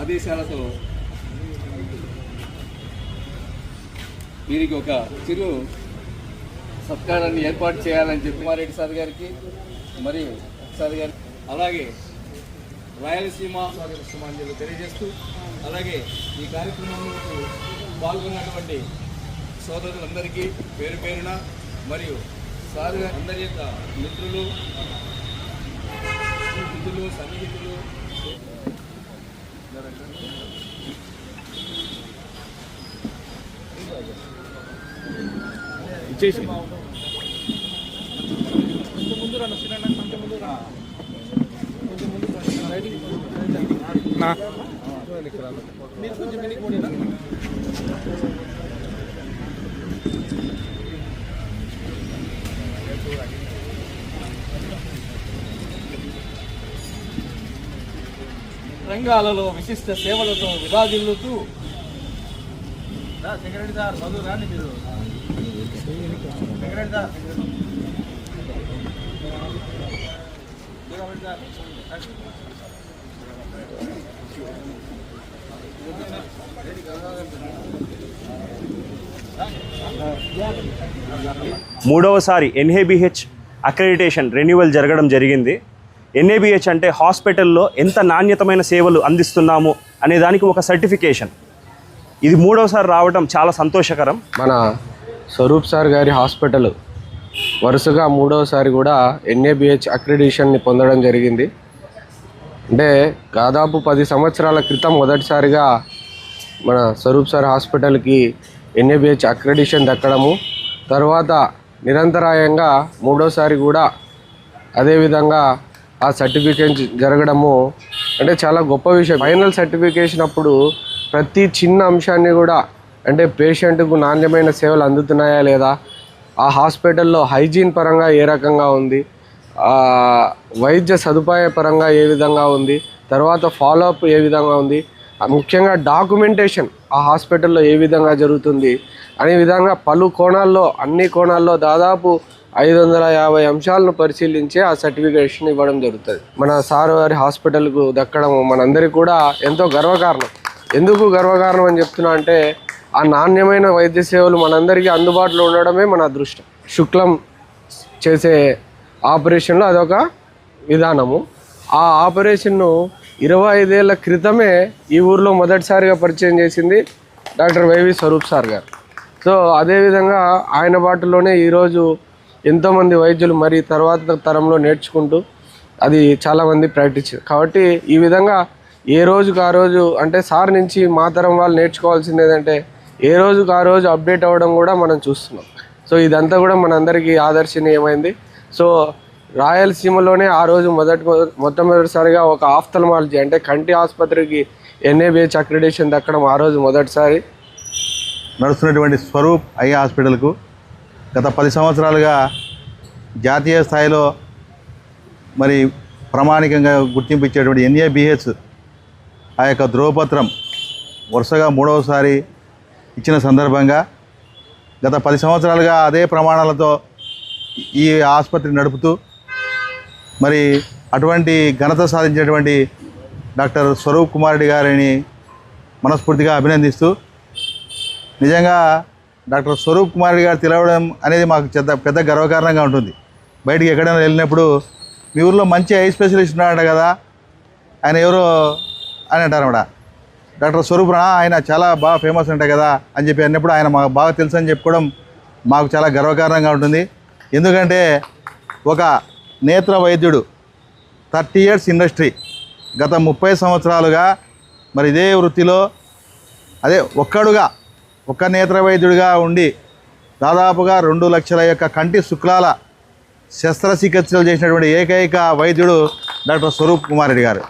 ఆదేశాలతో వీరికి ఒక చిరు సత్కారాన్ని ఏర్పాటు చేయాలని చెప్పి కుమారెడ్డి సార్ గారికి మరియు సార్ గారికి అలాగే రాయలసీమ సమాజంలో తెలియజేస్తూ అలాగే ఈ కార్యక్రమంలో పాల్గొన్నటువంటి సోదరులందరికీ పేరు పేరున మరియు సార్ అందరి యొక్క మిత్రులు సన్నిహితులు ఇచ్చేసి ముందు రా ముందు రా మీరు కొంచెం వెనక్కి పోనీరా. రంగాలలో విశిష్ట సేవలతో విరాజిల్లుతూ సెక్రటరీ సార్ చదువు రాండి మీరు సెక్రటరీ సార్ మూడవసారి ఎన్ఏబిహెచ్ అక్రెడిటేషన్ రెన్యువల్ జరగడం జరిగింది. ఎన్ఏబిహెచ్ అంటే హాస్పిటల్లో ఎంత నాణ్యతమైన సేవలు అందిస్తున్నాము అనే దానికి ఒక సర్టిఫికేషన్. ఇది మూడవసారి రావడం చాలా సంతోషకరం. మన స్వరూప్ సార్ గారి హాస్పిటల్ వరుసగా మూడవసారి కూడా ఎన్ఏబిహెచ్ అక్రెడిటేషన్ని పొందడం జరిగింది. అంటే దాదాపు 10 సంవత్సరాల క్రితం మొదటిసారిగా మన స్వరూప్ సార్ హాస్పిటల్కి ఎన్ఏబిహెచ్ అక్రెడిటేషన్ దక్కడము, తర్వాత నిరంతరాయంగా మూడోసారి కూడా అదేవిధంగా ఆ సర్టిఫికేషన్ జరగడము అంటే చాలా గొప్ప విషయం. ఫైనల్ సర్టిఫికేషన్ అప్పుడు ప్రతి చిన్న అంశాన్ని కూడా అంటే పేషెంట్కు నాణ్యమైన సేవలు అందుతున్నాయా లేదా, ఆ హాస్పిటల్లో హైజీన్ పరంగా ఏ రకంగా ఉంది, వైద్య సదుపాయ పరంగా ఏ విధంగా ఉంది, తర్వాత ఫాలోఅప్ ఏ విధంగా ఉంది, ముఖ్యంగా డాక్యుమెంటేషన్ ఆ హాస్పిటల్లో ఏ విధంగా జరుగుతుంది అనే విధంగా పలు కోణాల్లో అన్ని కోణాల్లో దాదాపు 550 అంశాలను పరిశీలించి ఆ సర్టిఫికేషన్ ఇవ్వడం జరుగుతుంది. మన సార్ వారి హాస్పిటల్కు దక్కడం మనందరికీ కూడా ఎంతో గర్వకారణం. ఎందుకు గర్వకారణం అని చెప్తున్నా అంటే ఆ నాణ్యమైన వైద్య సేవలు మనందరికీ అందుబాటులో ఉండడమే మన అదృష్టం. శుక్లం చేసే ఆపరేషన్లో అదొక విధానము. ఆ ఆపరేషన్ను 25 ఏళ్ల క్రితమే ఈ ఊర్లో మొదటిసారిగా పరిచయం చేసింది డాక్టర్ వైవి స్వరూప్ సార్ గారు. సో అదేవిధంగా ఆయన బాటలోనే ఈరోజు ఎంతోమంది వైద్యులు మరి తర్వాత తరంలో నేర్చుకుంటూ అది చాలామంది ప్రాక్టీస్ కాబట్టి ఈ విధంగా ఏ రోజుకు ఆ రోజు అంటే సార్ నుంచి మా తరం వాళ్ళు నేర్చుకోవాల్సింది ఏంటంటే ఏ రోజుకు ఆ రోజు అప్డేట్ అవ్వడం కూడా మనం చూస్తున్నాం. సో ఇదంతా కూడా మనందరికీ ఆదర్శనీయమైంది. సో రాయలసీమలోనే ఆ రోజు మొట్టమొదటిసారిగా ఒక ఆఫ్థల్మాలజీ అంటే కంటి ఆసుపత్రికి ఎన్ఏబిహెచ్ అక్రెడిటేషన్ దక్కడం ఆ రోజు మొదటిసారి. నడుస్తున్నటువంటి స్వరూప్ ఐ హాస్పిటల్కు గత 10 సంవత్సరాలుగా జాతీయ స్థాయిలో మరి ప్రామాణికంగా గుర్తింపు ఇచ్చేటువంటి ఎన్ఏబిహెచ్ ఆ యొక్క ధ్రువపత్రం వరుసగా 3వసారి ఇచ్చిన సందర్భంగా గత 10 సంవత్సరాలుగా అదే ప్రమాణాలతో ఈ ఆసుపత్రి నడుపుతూ మరి అటువంటి ఘనత సాధించేటువంటి డాక్టర్ స్వరూప్ కుమార్ రెడ్డి గారిని మనస్ఫూర్తిగా అభినందిస్తూ, నిజంగా డాక్టర్ స్వరూప్ కుమార్ రెడ్డి గారు తెలవడం అనేది మాకు పెద్ద గర్వకారణంగా ఉంటుంది. బయటికి ఎక్కడైనా వెళ్ళినప్పుడు మీ ఊళ్ళో మంచి ఐ స్పెషలిస్ట్ ఉన్నాడు కదా, ఆయన ఎవరో అని అంటారన్నమాట. డాక్టర్ స్వరూప్ ఆయన చాలా బాగా ఫేమస్ ఉంటాయి కదా అని చెప్పి అన్నప్పుడు ఆయన మాకు బాగా తెలుసు అని చెప్పుకోవడం మాకు చాలా గర్వకారణంగా ఉంటుంది. ఎందుకంటే ఒక నేత్ర వైద్యుడు 30 years ఇండస్ట్రీ, గత 30 సంవత్సరాలుగా మరి ఇదే వృత్తిలో అదే ఒక్క నేత్ర వైద్యుడిగా ఉండి దాదాపుగా 2 లక్షల యొక్క కంటి శుక్లాల శస్త్రచికిత్సలు చేసినటువంటి ఏకైక వైద్యుడు డాక్టర్ స్వరూప్ కుమార్ రెడ్డి గారు.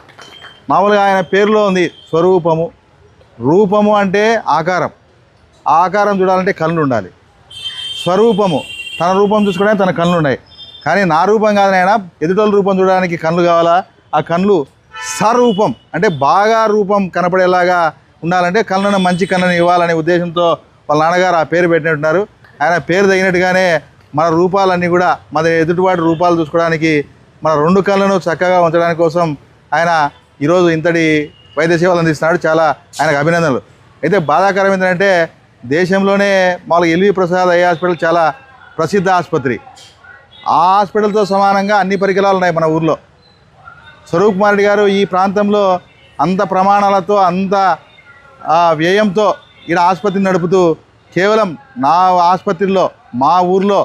మామూలుగా ఆయన పేరులో ఉంది స్వరూపము. రూపము అంటే ఆకారం, ఆ ఆకారం చూడాలంటే కళ్ళు ఉండాలి. స్వరూపము తన రూపం చూసుకోవడానికి తన కళ్ళు ఉన్నాయి. కానీ నా రూపం కాదు నాయన, ఎదుటోళ్ళ రూపం చూడడానికి కళ్ళు కావాలా, ఆ కళ్ళు సరూపం అంటే బాగా రూపం కనపడేలాగా ఉండాలంటే కళ్ళను మంచి కళ్ళను ఇవ్వాలనే ఉద్దేశంతో వాళ్ళ నాన్నగారు ఆ పేరు పెట్టినట్టున్నారు. ఆయన పేరు తగినట్టుగానే మన రూపాలన్నీ కూడా మన ఎదుటివాటి రూపాలు చూసుకోవడానికి, మన రెండు కళ్ళను చక్కగా ఉంచడానికి కోసం ఆయన ఈరోజు ఇంతటి వైద్య సేవలు అందిస్తున్నాడు. చాలా ఆయనకు అభినందనలు. అయితే బాధాకరం ఏంటంటే దేశంలోనే మామూలుగా ఎల్వి ప్రసాద్ ఐ హాస్పిటల్ చాలా ప్రసిద్ధ ఆసుపత్రి. ఆ హాస్పిటల్తో సమానంగా అన్ని పరికరాలు ఉన్నాయి మన ఊర్లో. స్వరూప్ కుమార్ రెడ్డి గారు ఈ ప్రాంతంలో అంత ప్రమాణాలతో అంత వ్యయంతో ఈడ ఆసుపత్రిని నడుపుతూ కేవలం నా ఆసుపత్రిలో మా ఊర్లో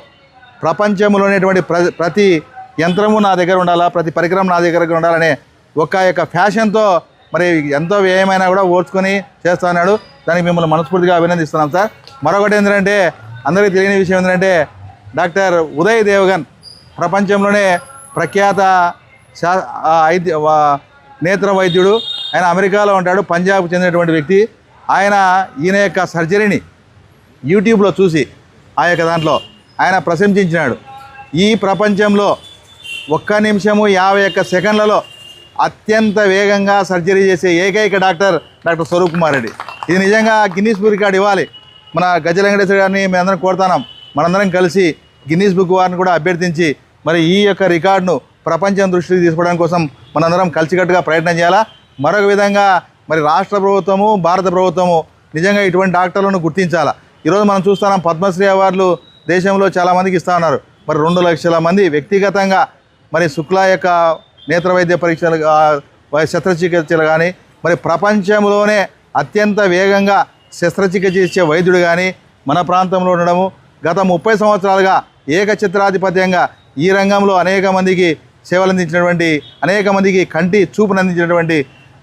ప్రపంచంలో ఉన్నటువంటి ప్రతి యంత్రము నా దగ్గర ఉండాలా, ప్రతి పరికరం నా దగ్గర ఉండాలనే ఒక యొక్క ఫ్యాషన్తో మరి ఎంతో వ్యయమైనా కూడా ఓర్చుకొని చేస్తా ఉన్నాడు. దానికి మిమ్మల్ని మనస్ఫూర్తిగా అభినందిస్తున్నాం సార్. మరొకటి ఏంటంటే అందరికీ తెలియని విషయం ఏంటంటే డాక్టర్ ఉదయ్ దేవగన్ ప్రపంచంలోనే ప్రఖ్యాత నేత్ర వైద్యుడు. ఆయన అమెరికాలో ఉంటాడు, పంజాబ్కు చెందినటువంటి వ్యక్తి. ఈయన యొక్క సర్జరీని యూట్యూబ్లో చూసి ఆ యొక్క దాంట్లో ఆయన ప్రశంసించినాడు. ఈ ప్రపంచంలో 1 నిమిషము 51 సెకండ్లలో అత్యంత వేగంగా సర్జరీ చేసే ఏకైక డాక్టర్ స్వరూప్ కుమార్ రెడ్డి. ఇది నిజంగా గిన్నీస్ బుక్ రికార్డు ఇవ్వాలి. మన గజ వెంకటేశ్వర గారిని మేమందరం కోరుతున్నాం, మనందరం కలిసి గిన్నీస్ బుక్ వారిని కూడా అభ్యర్థించి మరి ఈ యొక్క రికార్డును ప్రపంచం దృష్టికి తీసుకోవడం కోసం మనందరం కలిసికట్టుగా ప్రయత్నం చేయాలా. మరొక విధంగా మరి రాష్ట్ర ప్రభుత్వము, భారత ప్రభుత్వము నిజంగా ఇటువంటి డాక్టర్లను గుర్తించాలా. ఈరోజు మనం చూస్తున్నాం పద్మశ్రీ అవార్డులు దేశంలో చాలామందికి ఇస్తూ ఉన్నారు. మరి 2 లక్షల మంది వ్యక్తిగతంగా మరి శుక్లా యొక్క నేత్ర వైద్య పరీక్షలు, శస్త్రచికిత్సలు కానీ మరి ప్రపంచంలోనే అత్యంత వేగంగా శస్త్రచికిత్స ఇచ్చే వైద్యుడు కానీ మన ప్రాంతంలో ఉండడము, గత 30 సంవత్సరాలుగా ఏకఛత్రాధిపత్యంగా ఈ రంగంలో అనేక మందికి సేవలు అందించినటువంటి, అనేక మందికి కంటి చూపును అందించినటువంటి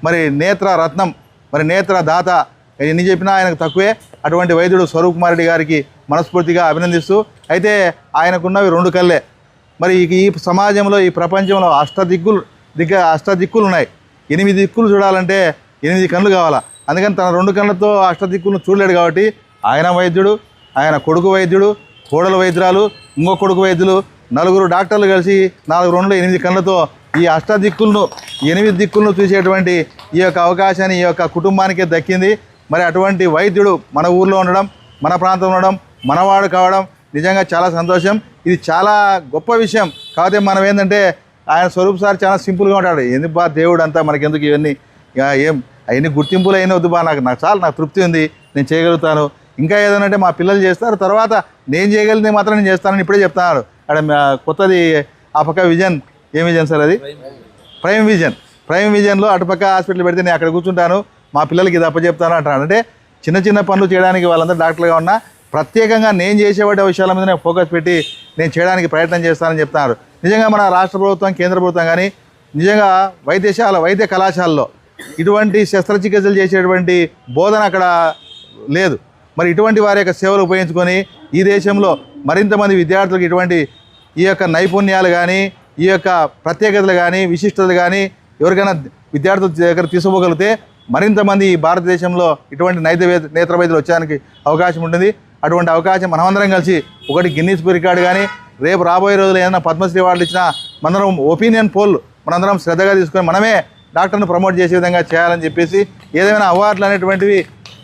మరి నేత్ర రత్నం, మరి నేత్ర దాత, ఎన్ని చెప్పినా ఆయనకు తక్కువే. అటువంటి వైద్యుడు స్వరూప్ కుమార్ రెడ్డి గారికి మనస్ఫూర్తిగా అభినందిస్తూ, అయితే ఆయనకున్నవి 2 కళ్ళే. మరి ఈ సమాజంలో, ఈ ప్రపంచంలో అష్టదిక్కులు ఉన్నాయి. 8 దిక్కులు చూడాలంటే 8 కళ్ళు కావాలా. అందుకని తన 2 కళ్ళతో అష్టదిక్కులను చూడలేడు కాబట్టి ఆయన వైద్యుడు, ఆయన కొడుకు వైద్యుడు, కోడలు వైద్యురాలు, ఇంకో కొడుకు వైద్యులు, 4 డాక్టర్లు కలిసి 4 2 8 కళ్ళతో ఈ 8 దిక్కులను చూసేటువంటి ఈ యొక్క అవకాశాన్ని ఈ యొక్క కుటుంబానికే దక్కింది. మరి అటువంటి వైద్యుడు మన ఊర్లో ఉండడం, మన ప్రాంతంలో ఉండడం, మనవాడు కావడం నిజంగా చాలా సంతోషం. ఇది చాలా గొప్ప విషయం. కాకపోతే మనం ఏంటంటే ఆయన స్వరూప్ సార్ చాలా సింపుల్గా ఉంటాడు. ఎందుకు బా దేవుడు అంతా మనకెందుకు ఇవన్నీ, అవన్నీ గుర్తింపులు అయినా వద్దు బా, నాకు చాలా నాకు తృప్తి ఉంది, నేను చేయగలుగుతాను. ఇంకా ఏదనంటే మా పిల్లలు చేస్తారు, తర్వాత నేను చేయగలిగింది మాత్రం నేను చేస్తానని ఇప్పుడే చెప్తున్నాడు. అక్కడ కొత్తది ఆ పక్క విజన్, ఏం విజన్ సార్ అది? ప్రైమ్ విజన్లో అటుపక్క హాస్పిటల్ పెడితే నేను అక్కడ కూర్చుంటాను, మా పిల్లలకి ఇది అప్పచెప్తాను అంటాను. అంటే చిన్న పనులు చేయడానికి వాళ్ళందరూ డాక్టర్గా ఉన్నా ప్రత్యేకంగా నేను చేసేవాటి విషయాల మీద నేను ఫోకస్ పెట్టి నేను చేయడానికి ప్రయత్నం చేస్తానని చెప్తున్నారు. నిజంగా మన రాష్ట్ర ప్రభుత్వం, కేంద్ర ప్రభుత్వం కానీ నిజంగా వైద్య కళాశాలలో ఇటువంటి శస్త్రచికిత్సలు చేసేటువంటి బోధన అక్కడ లేదు. మరి ఇటువంటి వారి యొక్క సేవలు ఉపయోగించుకొని ఈ దేశంలో మరింత మంది విద్యార్థులకు ఇటువంటి ఈ యొక్క నైపుణ్యాలు కానీ, ఈ యొక్క ప్రత్యేకతలు కానీ, విశిష్టతలు కానీ ఎవరికైనా విద్యార్థుల దగ్గర తీసుకోగలిగితే మరింత మంది ఈ భారతదేశంలో ఇటువంటి నేత్ర వైద్యులు వచ్చేదానికి అవకాశం ఉంటుంది. అటువంటి అవకాశం మనమందరం కలిసి ఒకటి గిన్నీస్ బుక్ రికార్డు కానీ, రేపు రాబోయే రోజులు ఏదైనా పద్మశ్రీ అవార్డులు ఇచ్చినా మనందరం ఒపీనియన్ పోల్ మనందరం శ్రద్ధగా తీసుకొని మనమే డాక్టర్ని ప్రమోట్ చేసే విధంగా చేయాలని చెప్పేసి, ఏదైనా అవార్డులు అనేటువంటివి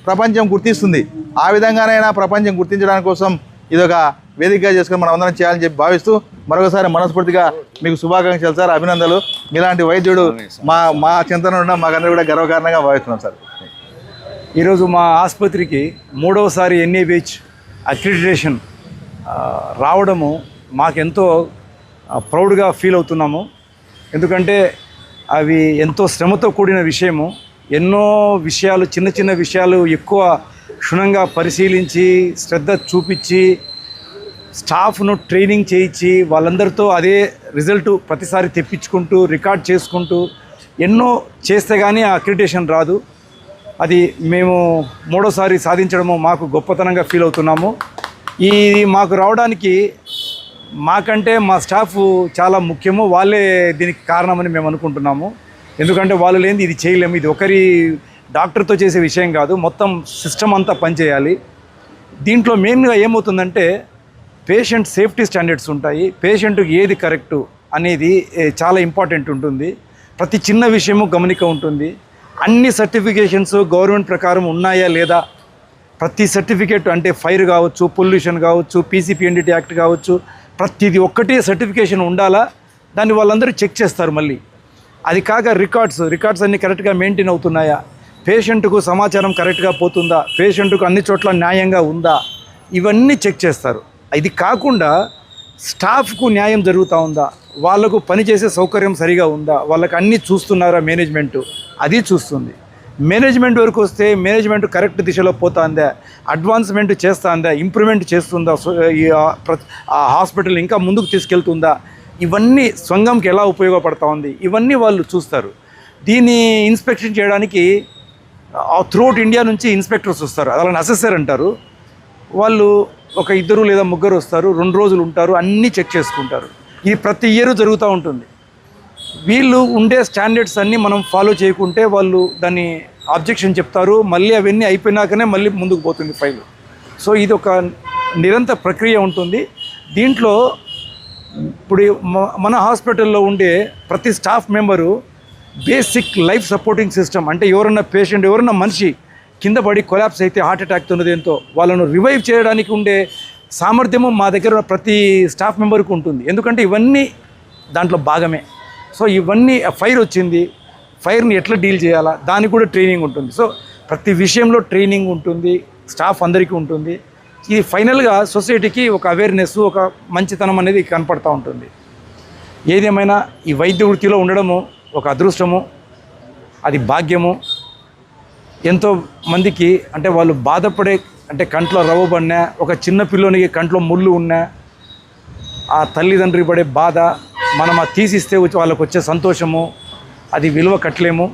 ప్రపంచం గుర్తిస్తుంది, ఆ విధంగానైనా ప్రపంచం గుర్తించడానికి కోసం ఇదొక వేదికగా చేసుకొని మనం అందరం చేయాలని చెప్పి భావిస్తూ మరొకసారి మనస్ఫూర్తిగా మీకు శుభాకాంక్షలు సార్, అభినందనలు. మీలాంటి వైద్యుడు మా చింతన ఉండడం మాకందరూ కూడా గర్వకారణంగా భావిస్తున్నాం సార్. ఈరోజు మా ఆసుపత్రికి 3వసారి NABH అక్రిడిటేషన్ రావడము మాకెంతో ప్రౌడ్గా ఫీల్ అవుతున్నాము. ఎందుకంటే అవి ఎంతో శ్రమతో కూడిన విషయము. ఎన్నో విషయాలు, చిన్న విషయాలు ఎక్కువ క్షుణ్ణంగా పరిశీలించి, శ్రద్ధ చూపించి, స్టాఫ్ను ట్రైనింగ్ చేయించి, వాళ్ళందరితో అదే రిజల్ట్ ప్రతిసారి తెప్పించుకుంటూ, రికార్డ్ చేసుకుంటూ ఎన్నో చేస్తే కానీ ఆ అక్రిడిటేషన్ రాదు. అది మేము 3వసారి సాధించడము మాకు గొప్పతనంగా ఫీల్ అవుతున్నాము. ఇది మాకు రావడానికి మాకంటే మా స్టాఫ్ చాలా ముఖ్యము. వాళ్ళే దీనికి కారణమని మేము అనుకుంటున్నాము. ఎందుకంటే వాళ్ళు లేనిది ఇది చేయలేము. ఇది ఒకరి డాక్టర్తో చేసే విషయం కాదు, మొత్తం సిస్టమ్ అంతా పనిచేయాలి. దీంట్లో మెయిన్గా ఏమవుతుందంటే పేషెంట్ సేఫ్టీ స్టాండర్డ్స్ ఉంటాయి. పేషెంట్కి ఏది కరెక్టు అనేది చాలా ఇంపార్టెంట్ ఉంటుంది. ప్రతి చిన్న విషయము గమనిక ఉంటుంది. అన్ని సర్టిఫికేషన్స్ గవర్నమెంట్ ప్రకారం ఉన్నాయా లేదా, ప్రతి సర్టిఫికేట్ అంటే ఫైర్ కావచ్చు, పొల్యూషన్ కావచ్చు, పీసీపీఎన్డీటీ యాక్ట్ కావచ్చు, ప్రతిది ఒక్కటి సర్టిఫికేషన్ ఉండాలా, దాన్ని వాళ్ళందరూ చెక్ చేస్తారు. మళ్ళీ అది కాక రికార్డ్స్ అన్నీ కరెక్ట్గా మెయింటైన్ అవుతున్నాయా, పేషెంట్కు సమాచారం కరెక్ట్గా పోతుందా, పేషెంట్కు అన్ని చోట్ల న్యాయంగా ఉందా, ఇవన్నీ చెక్ చేస్తారు. ఇది కాకుండా స్టాఫ్కు న్యాయం జరుగుతూ ఉందా, వాళ్ళకు పనిచేసే సౌకర్యం సరిగా ఉందా, వాళ్ళకి అన్నీ చూస్తున్నారా మేనేజ్మెంటు, అది చూస్తుంది. మేనేజ్మెంట్ వరకు వస్తే మేనేజ్మెంట్ కరెక్ట్ దిశలో పోతుందా, అడ్వాన్స్మెంట్ చేస్తుందా, ఇంప్రూవ్మెంట్ చేస్తుందా, ఆ హాస్పిటల్ ఇంకా ముందుకు తీసుకెళ్తుందా, ఇవన్నీ సంఘంకి ఎలా ఉపయోగపడతా ఉంది, ఇవన్నీ వాళ్ళు చూస్తారు. దీన్ని ఇన్స్పెక్షన్ చేయడానికి త్రూఅవుట్ ఇండియా నుంచి ఇన్స్పెక్టర్స్ వస్తారు, అలాని అసెసర్ అంటారు. వాళ్ళు ఒక 2 లేదా 3 వస్తారు, 2 రోజులు ఉంటారు, అన్నీ చెక్ చేసుకుంటారు. ఇది ప్రతి ఇయర్ జరుగుతూ ఉంటుంది. వీళ్ళు ఉండే స్టాండర్డ్స్ అన్నీ మనం ఫాలో చేయకుంటే వాళ్ళు దాన్ని అబ్జెక్షన్ చెప్తారు. మళ్ళీ అవన్నీ అయిపోయినాకనే మళ్ళీ ముందుకు పోతుంది ఫైల్. సో ఇది ఒక నిరంతర ప్రక్రియ ఉంటుంది. దీంట్లో ఇప్పుడు మన హాస్పిటల్లో ఉండే ప్రతి staff member basic life supporting system, అంటే ఎవరన్నా పేషెంట్, ఎవరన్నా మనిషి కింద పడి కొలాప్స్ అయితే, హార్ట్ అటాక్ ఉన్నదేంతో వాళ్ళను రివైవ్ చేయడానికి ఉండే సామర్థ్యము మా దగ్గర ప్రతి స్టాఫ్ మెంబర్కి ఉంటుంది. ఎందుకంటే ఇవన్నీ దాంట్లో భాగమే. సో ఇవన్నీ ఫైర్ వచ్చింది, ఫైర్ని ఎట్లా డీల్ చేయాలా, దానికి కూడా ట్రైనింగ్ ఉంటుంది. సో ప్రతి విషయంలో ట్రైనింగ్ ఉంటుంది, స్టాఫ్ అందరికీ ఉంటుంది. ఇది ఫైనల్గా సొసైటీకి ఒక అవేర్నెస్, ఒక మంచితనం అనేది కనపడుతూ ఉంటుంది. ఏదేమైనా ఈ వైద్య వృత్తిలో ఉండడము ఒక అదృష్టము, అది భాగ్యము. ఎంతో మందికి అంటే వాళ్ళు బాధపడే, అంటే కంట్లో రవ్వబడినా, ఒక చిన్న పిల్లోనికి కంట్లో ముళ్ళు ఉన్నా, ఆ తల్లిదండ్రి పడే బాధ మనం అది తీసిస్తే వాళ్ళకు వచ్చే సంతోషము, అది విలువ కట్టలేము.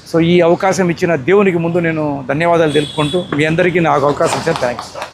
సో ఈ అవకాశం ఇచ్చిన దేవునికి ముందు నేను ధన్యవాదాలు తెలుపుకుంటూ మీ అందరికీ నాకు అవకాశం ఇచ్చాను. థ్యాంక్స్.